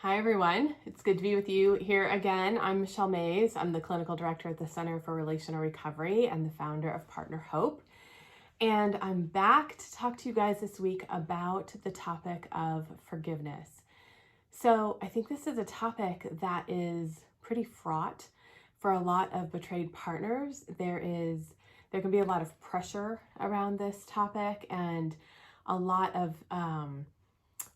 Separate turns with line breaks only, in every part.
Hi, everyone. It's good to be with you here again. I'm Michelle Mays. I'm the clinical director at the Center for Relational Recovery and the founder of Partner Hope. And I'm back to talk to you guys this week about the topic of forgiveness. So I think this is a topic that is pretty fraught for a lot of betrayed partners. There can be a lot of pressure around this topic and a lot of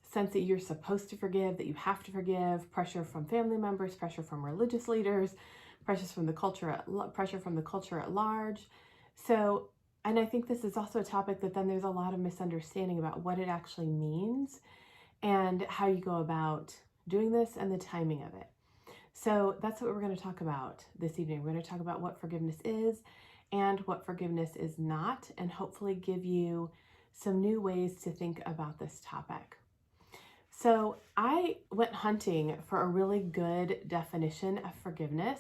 sense that you're supposed to forgive, that you have to forgive, pressure from family members, pressure from religious leaders, pressure from the culture at large. So, and I think this is also a topic that then there's a lot of misunderstanding about what it actually means and how you go about doing this and the timing of it. So that's what we're going to talk about this evening. We're going to talk about what forgiveness is and what forgiveness is not, and hopefully give you some new ways to think about this topic. So I went hunting for a really good definition of forgiveness,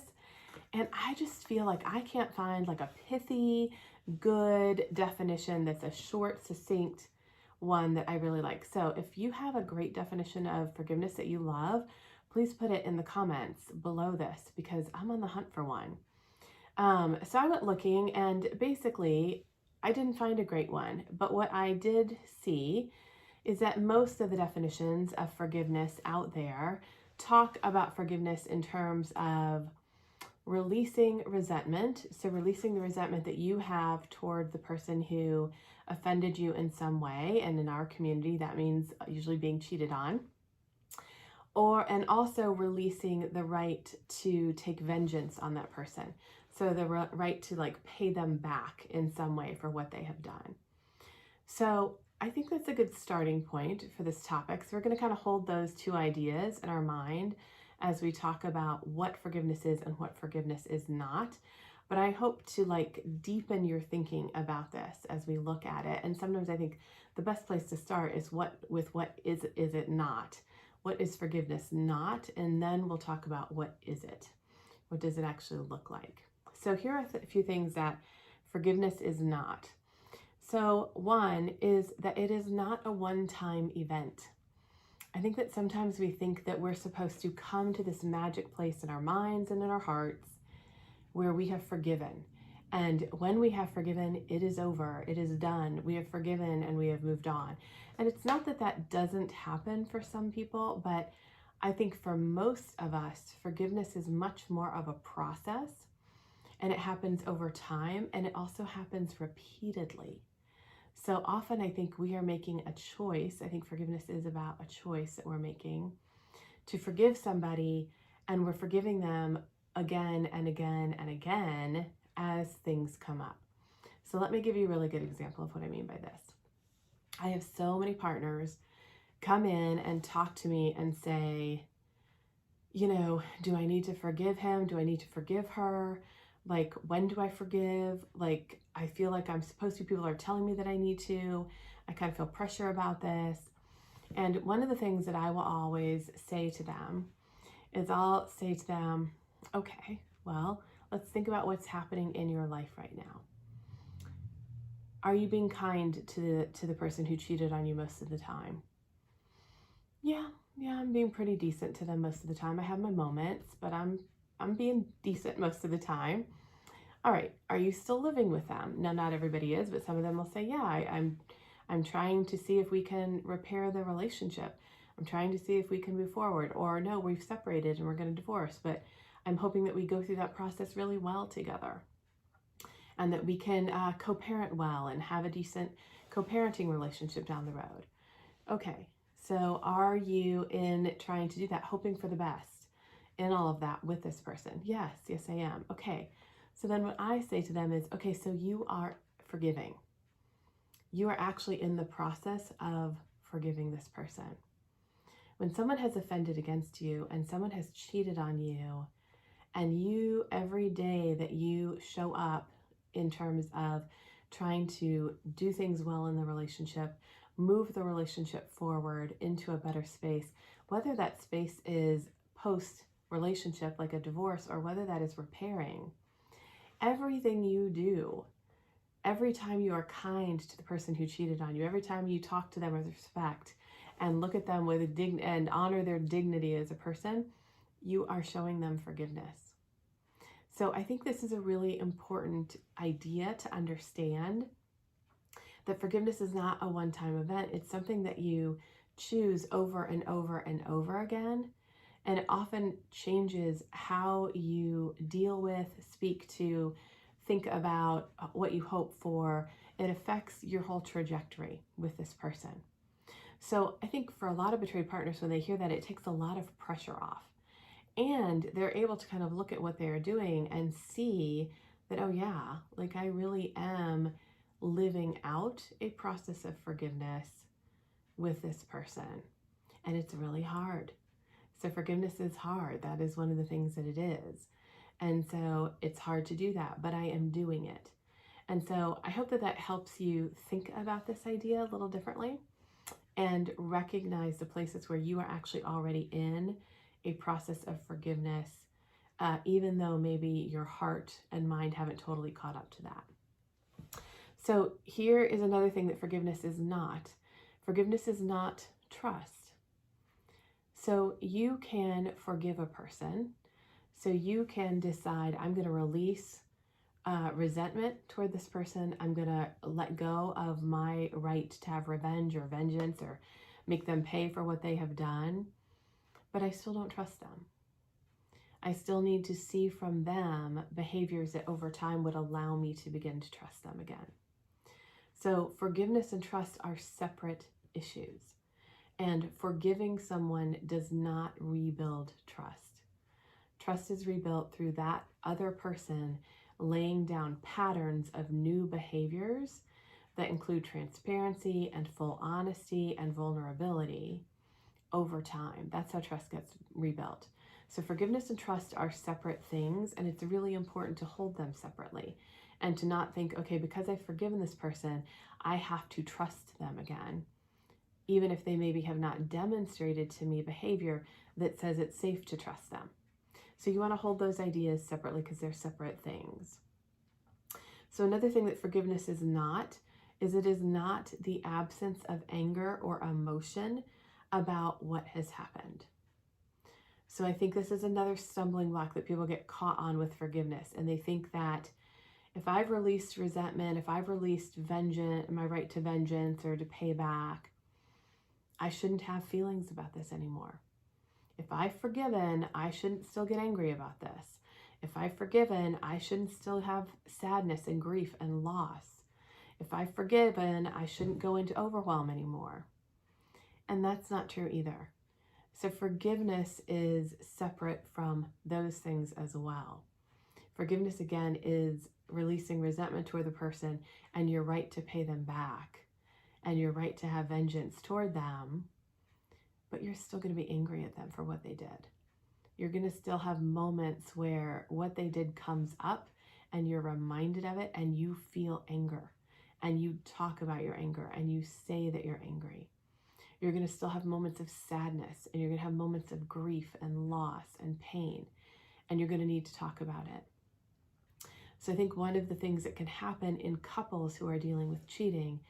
and I just feel like I can't find like a pithy, good definition that's a short, succinct one that I really like. So if you have a great definition of forgiveness that you love, please put it in the comments below this because I'm on the hunt for one. So I went looking, and basically I didn't find a great one, but what I did see is that most of the definitions of forgiveness out there talk about forgiveness in terms of releasing resentment. So releasing the resentment that you have toward the person who offended you in some way. And in our community, that means usually being cheated on. And also releasing the right to take vengeance on that person. So the right to like pay them back in some way for what they have done. So I think that's a good starting point for this topic. So we're going to kind of hold those two ideas in our mind as we talk about what forgiveness is and what forgiveness is not. But I hope to like deepen your thinking about this as we look at it. And sometimes I think the best place to start is what is it not? What is forgiveness not? And then we'll talk about what is it? What does it actually look like? So here are a few things that forgiveness is not. So one is that it is not a one-time event. I think that sometimes we think that we're supposed to come to this magic place in our minds and in our hearts where we have forgiven. And when we have forgiven, it is over, it is done. We have forgiven and we have moved on. And it's not that that doesn't happen for some people, but I think for most of us, forgiveness is much more of a process, and it happens over time, and it also happens repeatedly. So often I think we are making a choice. I think forgiveness is about a choice that we're making to forgive somebody, and we're forgiving them again and again and again as things come up. So let me give you a really good example of what I mean by this. I have so many partners come in and talk to me and say, do I need to forgive him? Do I need to forgive her? Like, when do I forgive? Like, I feel like I'm supposed to. People are telling me that I need to. I kind of feel pressure about this. And one of the things that I will always say to them is I'll say to them, okay, well, let's think about what's happening in your life right now. Are you being kind to the person who cheated on you most of the time? Yeah, I'm being pretty decent to them most of the time. I have my moments, but I'm being decent most of the time. All right, are you still living with them? Now, not everybody is, but some of them will say, yeah, I'm trying to see if we can repair the relationship. I'm trying to see if we can move forward. Or no, we've separated and we're going to divorce, but I'm hoping that we go through that process really well together and that we can co-parent well and have a decent co-parenting relationship down the road. Okay, so are you in trying to do that, hoping for the best in all of that with this person? Yes, I am. Okay, so then what I say to them is, okay, so you are forgiving. You are actually in the process of forgiving this person. When someone has offended against you and someone has cheated on you, and you, every day that you show up in terms of trying to do things well in the relationship, move the relationship forward into a better space, whether that space is post-relationship like a divorce or whether that is repairing, everything you do, every time you are kind to the person who cheated on you, every time you talk to them with respect, and look at them with and honor their dignity as a person, you are showing them forgiveness. So I think this is a really important idea to understand, that forgiveness is not a one-time event. It's something that you choose over and over and over again. And it often changes how you deal with, speak to, think about, what you hope for. It affects your whole trajectory with this person. So I think for a lot of betrayed partners, when they hear that, it takes a lot of pressure off. And they're able to kind of look at what they're doing and see that, oh yeah, like I really am living out a process of forgiveness with this person. And it's really hard. So forgiveness is hard. That is one of the things that it is. And so it's hard to do that, but I am doing it. And so I hope that that helps you think about this idea a little differently and recognize the places where you are actually already in a process of forgiveness, even though maybe your heart and mind haven't totally caught up to that. So here is another thing that forgiveness is not. Forgiveness is not trust. So you can forgive a person. So you can decide, I'm going to release resentment toward this person. I'm going to let go of my right to have revenge or vengeance or make them pay for what they have done. But I still don't trust them. I still need to see from them behaviors that over time would allow me to begin to trust them again. So forgiveness and trust are separate issues. And forgiving someone does not rebuild trust. Trust is rebuilt through that other person laying down patterns of new behaviors that include transparency and full honesty and vulnerability over time. That's how trust gets rebuilt. So forgiveness and trust are separate things, and it's really important to hold them separately and to not think, okay, because I've forgiven this person, I have to trust them again, even if they maybe have not demonstrated to me behavior that says it's safe to trust them. So you want to hold those ideas separately because they're separate things. So another thing that forgiveness is not, is it is not the absence of anger or emotion about what has happened. So I think this is another stumbling block that people get caught on with forgiveness. And they think that if I've released resentment, if I've released vengeance, my right to vengeance or to pay back, I shouldn't have feelings about this anymore. If I've forgiven, I shouldn't still get angry about this. If I've forgiven, I shouldn't still have sadness and grief and loss. If I've forgiven, I shouldn't go into overwhelm anymore. And that's not true either. So forgiveness is separate from those things as well. Forgiveness, again, is releasing resentment toward the person and your right to pay them back and your right to have vengeance toward them, but you're still going to be angry at them for what they did. You're going to still have moments where what they did comes up and you're reminded of it and you feel anger and you talk about your anger and you say that you're angry. You're going to still have moments of sadness and you're going to have moments of grief and loss and pain, and you're going to need to talk about it. So I think one of the things that can happen in couples who are dealing with cheating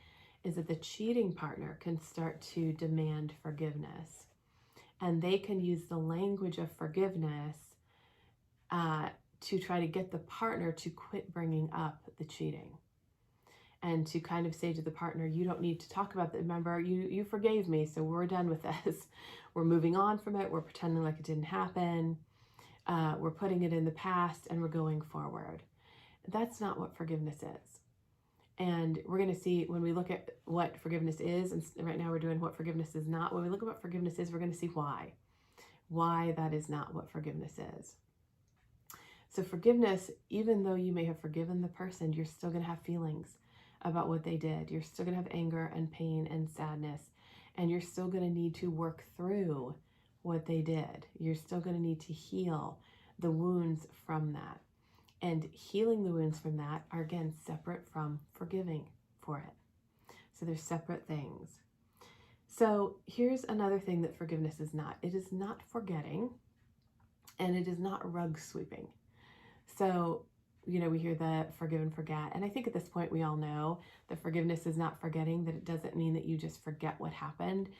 is that the cheating partner can start to demand forgiveness. And they can use the language of forgiveness to try to get the partner to quit bringing up the cheating. And to kind of say to the partner, you don't need to talk about that. Remember, you forgave me, so we're done with this. We're moving on from it. We're pretending like it didn't happen. We're putting it in the past and we're going forward. That's not what forgiveness is. And we're going to see when we look at what forgiveness is, and right now we're doing what forgiveness is not. When we look at what forgiveness is, we're going to see why that is not what forgiveness is. So forgiveness, even though you may have forgiven the person, you're still going to have feelings about what they did. You're still going to have anger and pain and sadness, and you're still going to need to work through what they did. You're still going to need to heal the wounds from that. And healing the wounds from that are, again, separate from forgiving for it. So they're separate things. So here's another thing that forgiveness is not. It is not forgetting, and it is not rug sweeping. So, we hear the forgive and forget. And I think at this point we all know that forgiveness is not forgetting, that it doesn't mean that you just forget what happened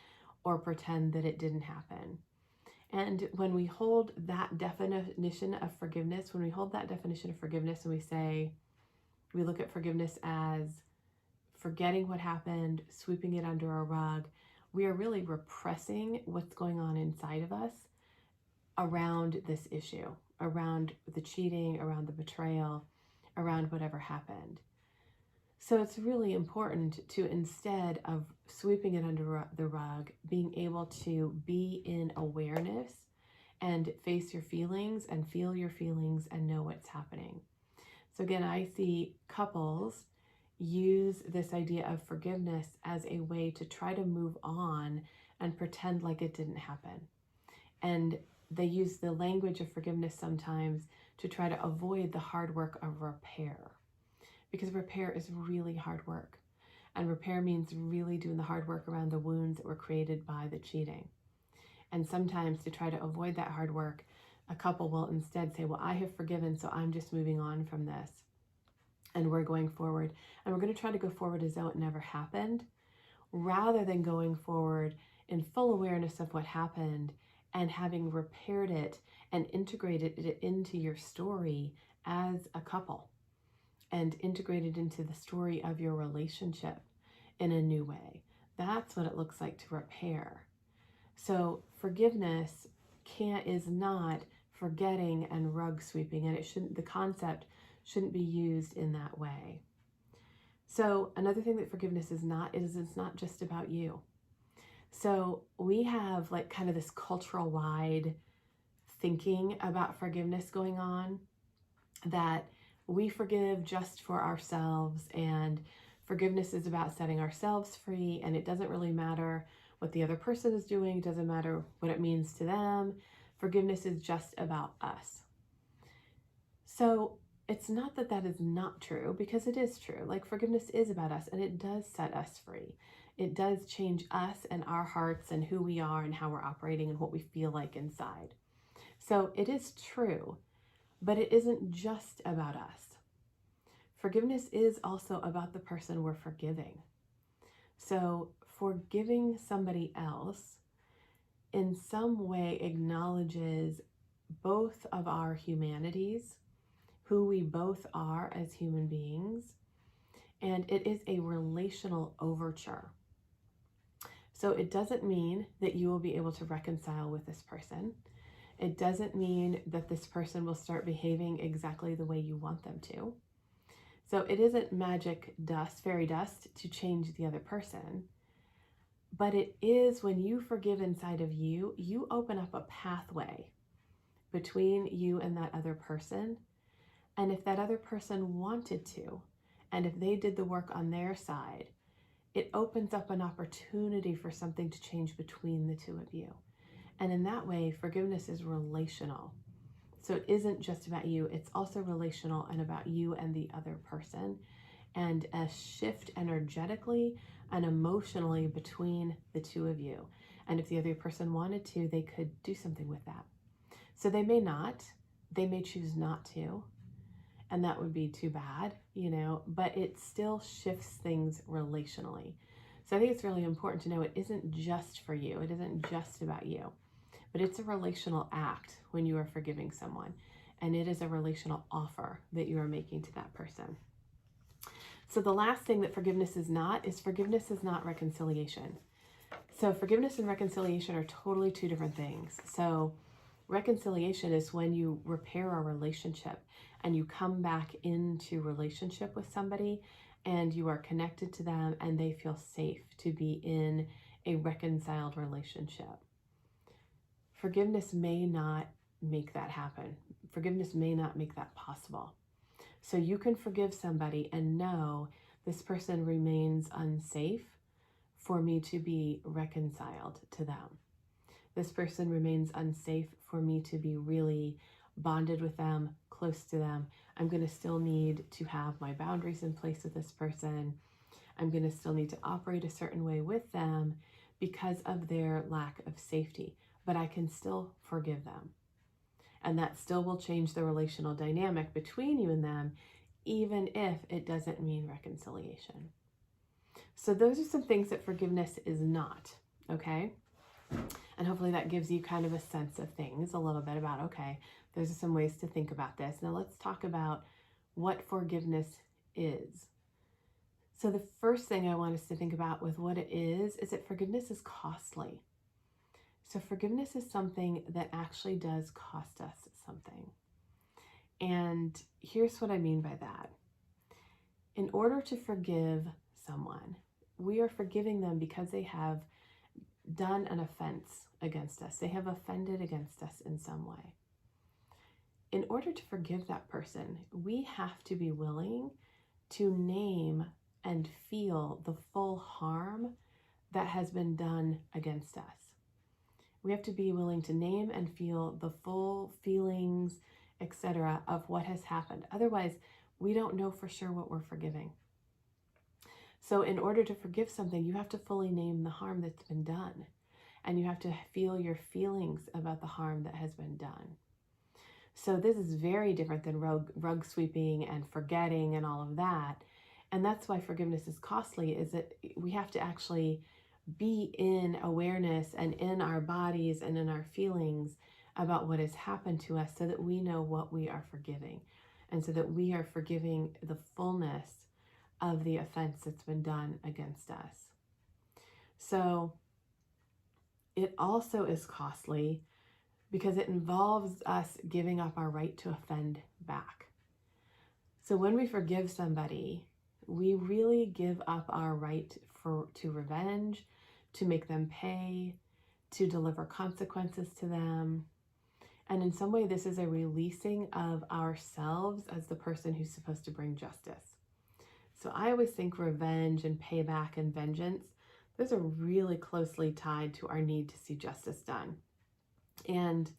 or pretend that it didn't happen. And when we hold that definition of forgiveness, and we say, we look at forgiveness as forgetting what happened, sweeping it under a rug, we are really repressing what's going on inside of us around this issue, around the cheating, around the betrayal, around whatever happened. So it's really important to, instead of sweeping it under the rug, being able to be in awareness and face your feelings and feel your feelings and know what's happening. So again, I see couples use this idea of forgiveness as a way to try to move on and pretend like it didn't happen. And they use the language of forgiveness sometimes to try to avoid the hard work of repair. Because repair is really hard work. And repair means really doing the hard work around the wounds that were created by the cheating. And sometimes, to try to avoid that hard work, a couple will instead say, well, I have forgiven, so I'm just moving on from this. And we're going forward. And we're going to try to go forward as though it never happened, rather than going forward in full awareness of what happened and having repaired it and integrated it into your story as a couple, and integrated into the story of your relationship in a new way. That's what it looks like to repair. So forgiveness is not forgetting and rug sweeping, and the concept shouldn't be used in that way. So another thing that forgiveness is it's not just about you. So we have like kind of this cultural wide thinking about forgiveness going on, that we forgive just for ourselves, and forgiveness is about setting ourselves free, and it doesn't really matter what the other person is doing, it doesn't matter what it means to them. Forgiveness is just about us. So it's not that that is not true, because it is true. Like, forgiveness is about us, and it does set us free. It does change us and our hearts and who we are and how we're operating and what we feel like inside. So it is true, but it isn't just about us. Forgiveness is also about the person we're forgiving. So forgiving somebody else in some way acknowledges both of our humanities, who we both are as human beings, and it is a relational overture. So it doesn't mean that you will be able to reconcile with this person. It doesn't mean that this person will start behaving exactly the way you want them to. So it isn't magic dust, fairy dust, to change the other person. But it is, when you forgive inside of you, you open up a pathway between you and that other person. And if that other person wanted to, and if they did the work on their side, it opens up an opportunity for something to change between the two of you. And in that way, forgiveness is relational. So it isn't just about you, it's also relational and about you and the other person, and a shift energetically and emotionally between the two of you. And if the other person wanted to, they could do something with that. So they may not, they may choose not to, and that would be too bad, but it still shifts things relationally. So I think it's really important to know it isn't just for you, it isn't just about you. But it's a relational act when you are forgiving someone. And it is a relational offer that you are making to that person. So the last thing that forgiveness is not reconciliation. So forgiveness and reconciliation are totally two different things. So reconciliation is when you repair a relationship and you come back into relationship with somebody and you are connected to them and they feel safe to be in a reconciled relationship. Forgiveness may not make that happen. Forgiveness may not make that possible. So you can forgive somebody and know this person remains unsafe for me to be reconciled to them. This person remains unsafe for me to be really bonded with them, close to them. I'm going to still need to have my boundaries in place with this person. I'm going to still need to operate a certain way with them because of their lack of safety. But I can still forgive them. And that still will change the relational dynamic between you and them, even if it doesn't mean reconciliation. So those are some things that forgiveness is not, okay? And hopefully that gives you kind of a sense of things, a little bit about, okay, there's some ways to think about this. Now let's talk about what forgiveness is. So the first thing I want us to think about with what it is that forgiveness is costly. So forgiveness is something that actually does cost us something. And here's what I mean by that. In order to forgive someone, we are forgiving them because they have done an offense against us. They have offended against us in some way. In order to forgive that person, we have to be willing to name and feel the full harm that has been done against us. We have to be willing to name and feel the full feelings, etc., of what has happened. Otherwise, we don't know for sure what we're forgiving. So in order to forgive something, you have to fully name the harm that's been done. And you have to feel your feelings about the harm that has been done. So this is very different than rug sweeping and forgetting and all of that. And that's why forgiveness is costly, is that we have to actually be in awareness and in our bodies and in our feelings about what has happened to us so that we know what we are forgiving and so that we are forgiving the fullness of the offense that's been done against us. So it also is costly because it involves us giving up our right to offend back. So when we forgive somebody, we really give up our right to revenge, to make them pay, to deliver consequences to them. And in some way, this is a releasing of ourselves as the person who's supposed to bring justice. So I always think revenge and payback and vengeance, those are really closely tied to our need to see justice done. And,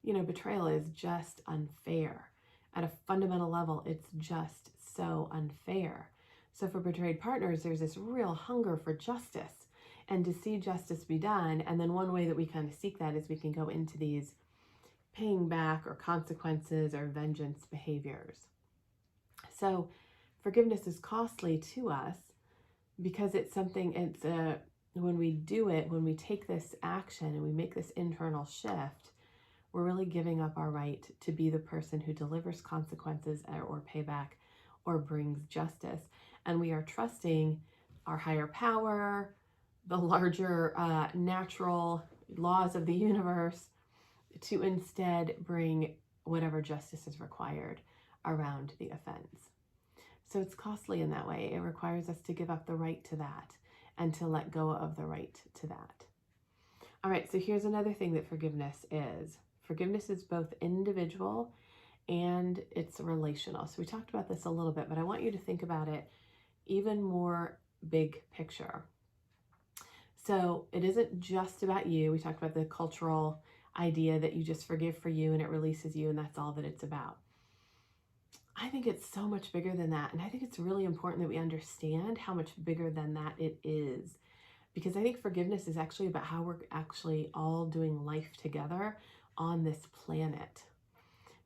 betrayal is just unfair. At a fundamental level, it's just so unfair. So for betrayed partners, there's this real hunger for justice and to see justice be done. And then one way that we kind of seek that is we can go into these paying back or consequences or vengeance behaviors. So forgiveness is costly to us because it's something, when we do it, when we take this action and we make this internal shift, we're really giving up our right to be the person who delivers consequences or payback or brings justice. And we are trusting our higher power, the larger natural laws of the universe, to instead bring whatever justice is required around the offense. So it's costly in that way. It requires us to give up the right to that and to let go of the right to that. All right, so here's another thing that forgiveness is. Forgiveness is both individual and it's relational. So we talked about this a little bit, but I want you to think about it even more big picture. So it isn't just about you. We talked about the cultural idea that you just forgive for you and it releases you and that's all that it's about. I think it's so much bigger than that. And I think it's really important that we understand how much bigger than that it is. Because I think forgiveness is actually about how we're actually all doing life together on this planet.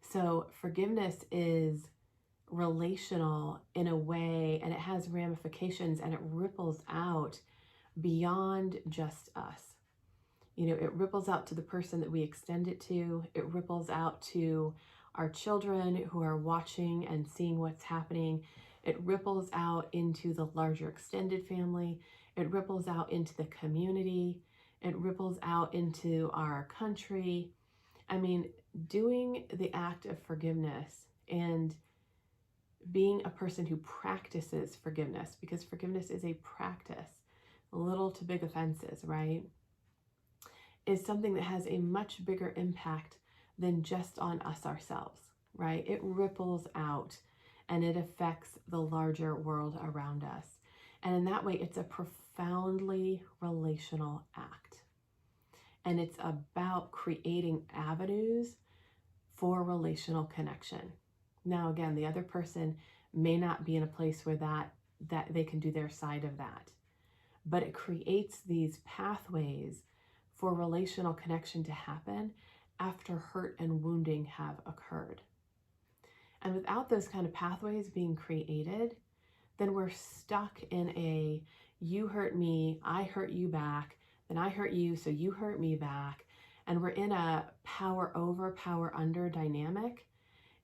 So forgiveness is relational in a way, and it has ramifications and it ripples out beyond just us. It ripples out to the person that we extend it to. It ripples out to our children who are watching and seeing what's happening. It ripples out into the larger extended family. It ripples out into the community. It ripples out into our country. Doing the act of forgiveness and being a person who practices forgiveness, because forgiveness is a practice, little to big offenses, right, is something that has a much bigger impact than just on us ourselves, right? It ripples out and it affects the larger world around us. And in that way, it's a profoundly relational act. And it's about creating avenues for relational connection. Now, again, the other person may not be in a place where that they can do their side of that. But it creates these pathways for relational connection to happen after hurt and wounding have occurred. And without those kind of pathways being created, then we're stuck in a you hurt me, I hurt you back, then I hurt you, so you hurt me back. And we're in a power over, power under dynamic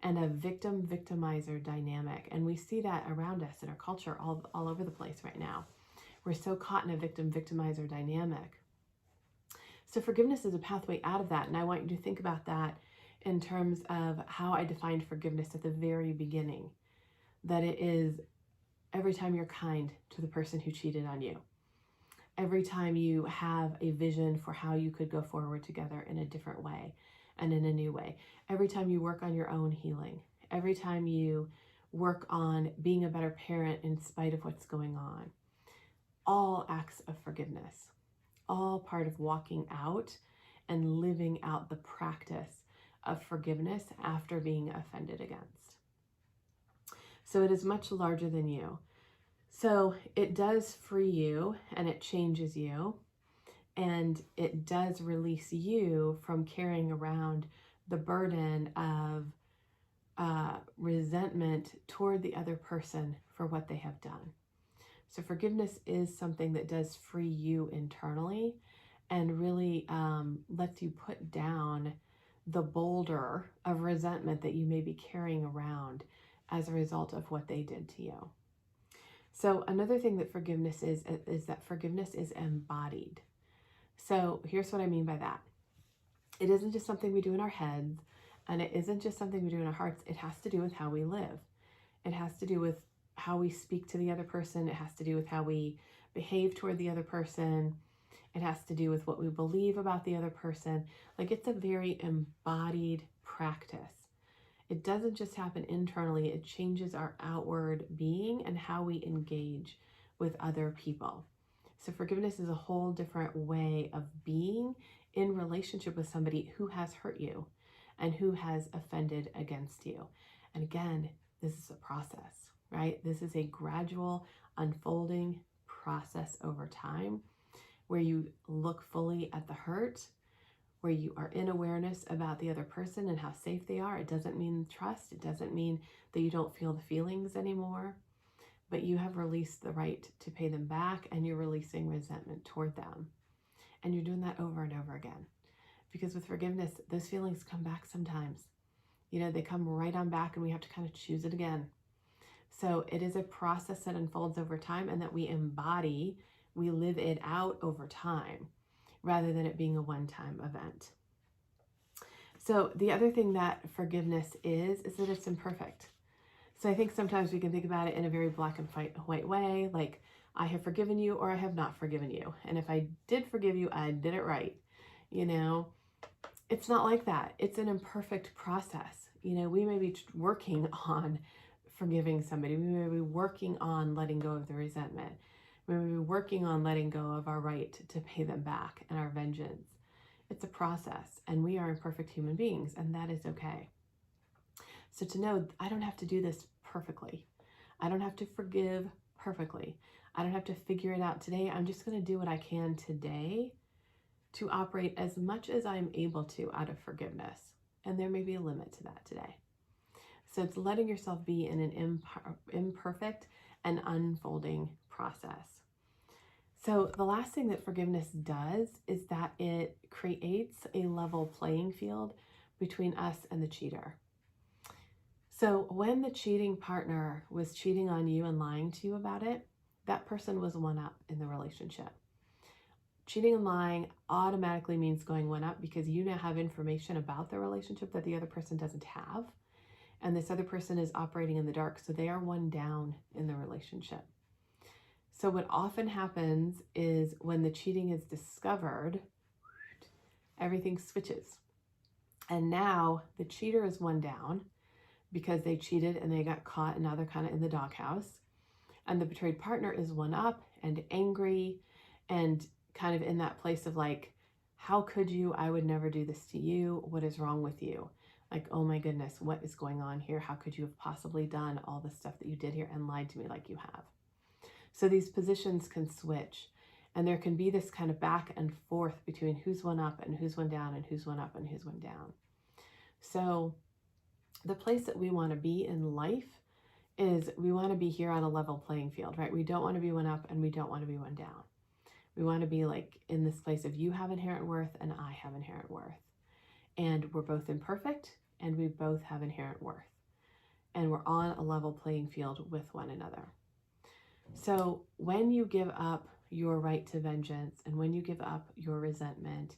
and a victim-victimizer dynamic. And we see that around us in our culture all over the place right now. We're so caught in a victim-victimizer dynamic. So forgiveness is a pathway out of that. And I want you to think about that in terms of how I defined forgiveness at the very beginning. That it is every time you're kind to the person who cheated on you. Every time you have a vision for how you could go forward together in a different way and in a new way. Every time you work on your own healing. Every time you work on being a better parent in spite of what's going on. All acts of forgiveness. All part of walking out and living out the practice of forgiveness after being offended against. So it is much larger than you. So it does free you and it changes you, and it does release you from carrying around the burden of resentment toward the other person for what they have done. So forgiveness is something that does free you internally and really lets you put down the boulder of resentment that you may be carrying around as a result of what they did to you. So another thing that forgiveness is that forgiveness is embodied. So here's what I mean by that. It isn't just something we do in our heads, and it isn't just something we do in our hearts. It has to do with how we live. It has to do with how we speak to the other person. It has to do with how we behave toward the other person. It has to do with what we believe about the other person. Like, it's a very embodied practice. It doesn't just happen internally, it changes our outward being and how we engage with other people. So forgiveness is a whole different way of being in relationship with somebody who has hurt you and who has offended against you. And again, this is a process, right? This is a gradual unfolding process over time where you look fully at the hurt, where you are in awareness about the other person and how safe they are. It doesn't mean trust. It doesn't mean that you don't feel the feelings anymore, but you have released the right to pay them back, and you're releasing resentment toward them. And you're doing that over and over again. Because with forgiveness, those feelings come back sometimes. You know, they come right on back, and we have to kind of choose it again. So it is a process that unfolds over time and that we embody, we live it out over time, rather than it being a one-time event. So the other thing that forgiveness is that it's imperfect. So I think sometimes we can think about it in a very black and white way, like I have forgiven you or I have not forgiven you. And if I did forgive you, I did it right. You know, it's not like that. It's an imperfect process. You know, we may be working on forgiving somebody. We may be working on letting go of the resentment. We may be working on letting go of our right to pay them back and our vengeance. It's a process, and we are imperfect human beings, and that is okay. So to know, I don't have to do this perfectly. I don't have to forgive perfectly. I don't have to figure it out today. I'm just going to do what I can today to operate as much as I'm able to out of forgiveness. And there may be a limit to that today. So it's letting yourself be in an imperfect and unfolding process. So the last thing that forgiveness does is that it creates a level playing field between us and the cheater. So when the cheating partner was cheating on you and lying to you about it, that person was one up in the relationship. Cheating and lying automatically means going one up because you now have information about the relationship that the other person doesn't have. And this other person is operating in the dark, so they are one down in the relationship. So what often happens is when the cheating is discovered, everything switches. And now the cheater is one down because they cheated and they got caught, and now they're kind of in the doghouse. And the betrayed partner is one up and angry and kind of in that place of like, how could you? I would never do this to you. What is wrong with you? Like, oh my goodness, what is going on here? How could you have possibly done all the stuff that you did here and lied to me like you have? So these positions can switch, and there can be this kind of back and forth between who's one up and who's one down and who's one up and who's one down. So the place that we want to be in life is we want to be here on a level playing field, right? We don't want to be one up and we don't want to be one down. We want to be like in this place of you have inherent worth and I have inherent worth. And we're both imperfect and we both have inherent worth. And we're on a level playing field with one another. So when you give up your right to vengeance and when you give up your resentment,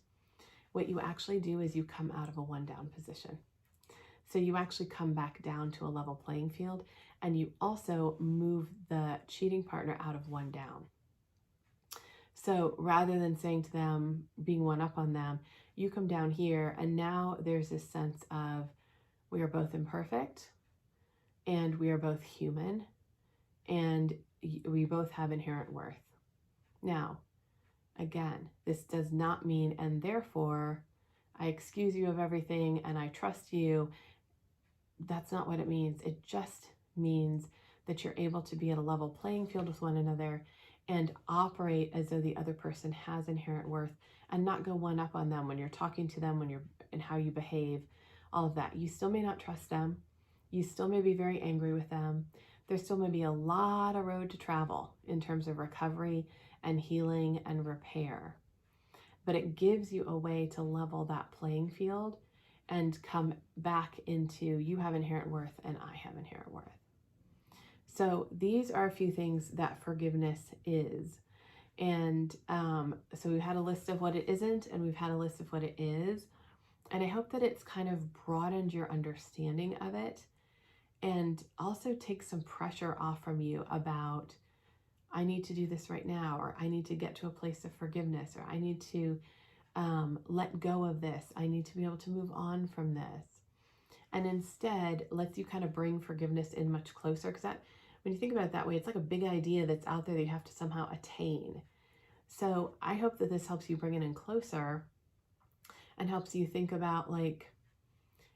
what you actually do is you come out of a one down position. So you actually come back down to a level playing field, and you also move the cheating partner out of one down. So rather than saying to them, being one up on them, you come down here, and now there's this sense of we are both imperfect and we are both human and we both have inherent worth. Now, again, this does not mean, and therefore I excuse you of everything and I trust you. That's not what it means. It just means that you're able to be at a level playing field with one another and operate as though the other person has inherent worth, and not go one up on them when you're talking to them, when you're and how you behave, all of that. You still may not trust them. You still may be very angry with them. There still may be a lot of road to travel in terms of recovery and healing and repair. But it gives you a way to level that playing field and come back into you have inherent worth and I have inherent worth. So these are a few things that forgiveness is. And so we've had a list of what it isn't, and we've had a list of what it is. And I hope that it's kind of broadened your understanding of it and also take some pressure off from you about, I need to do this right now, or I need to get to a place of forgiveness, or I need to let go of this. I need to be able to move on from this. And instead lets you kind of bring forgiveness in much closer, because that, when you think about it that way, it's like a big idea that's out there that you have to somehow attain. So I hope that this helps you bring it in closer and helps you think about, like,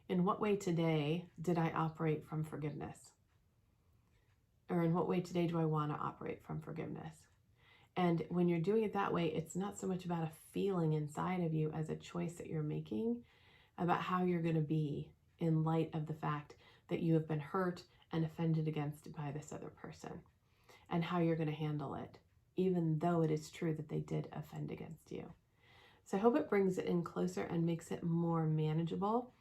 in what way today did I operate from forgiveness? Or in what way today do I want to operate from forgiveness? And when you're doing it that way, it's not so much about a feeling inside of you as a choice that you're making about how you're going to be in light of the fact that you have been hurt and offended against by this other person, and how you're going to handle it, even though it is true that they did offend against you. So I hope it brings it in closer and makes it more manageable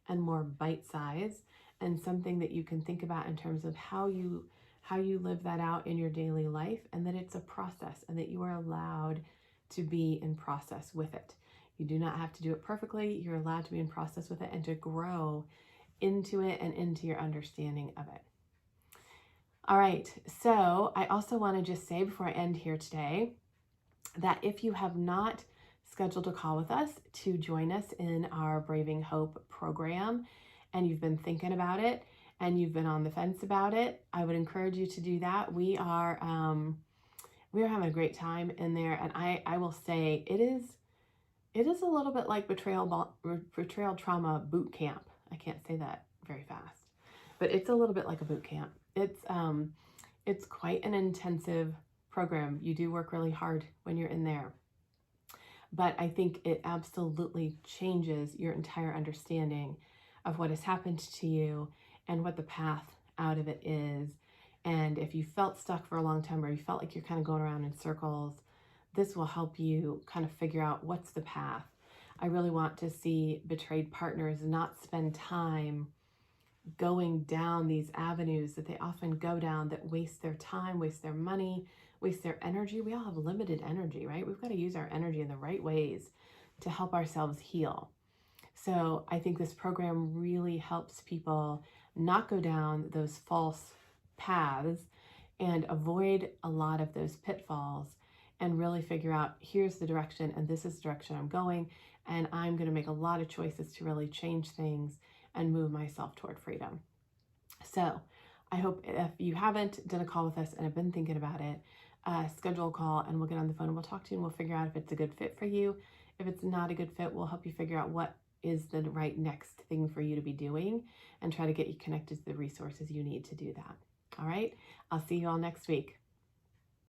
and more bite-sized, and something that you can think about in terms of how you live that out in your daily life, and that it's a process and that you are allowed to be in process with it. You do not have to do it perfectly. You're allowed to be in process with it and to grow into it and into your understanding of it. All right, so I also want to just say before I end here today that if you have not scheduled a call with us to join us in our Braving Hope program, and you've been thinking about it and you've been on the fence about it, I would encourage you to do that. We are having a great time in there, and I will say it is a little bit like betrayal trauma boot camp. I can't say that very fast, but it's a little bit like a boot camp. It's quite an intensive program. You do work really hard when you're in there, but I think it absolutely changes your entire understanding of what has happened to you and what the path out of it is. And if you felt stuck for a long time, or you felt like you're kind of going around in circles, this will help you kind of figure out what's the path. I really want to see betrayed partners not spend time going down these avenues that they often go down that waste their time, waste their money, waste their energy. We all have limited energy, right? We've got to use our energy in the right ways to help ourselves heal. So I think this program really helps people not go down those false paths and avoid a lot of those pitfalls, and really figure out, here's the direction and this is the direction I'm going, and I'm going to make a lot of choices to really change things and move myself toward freedom. So I hope if you haven't done a call with us and have been thinking about it, schedule a call and we'll get on the phone and we'll talk to you and we'll figure out if it's a good fit for you. If it's not a good fit, we'll help you figure out what is the right next thing for you to be doing and try to get you connected to the resources you need to do that. All right, I'll see you all next week.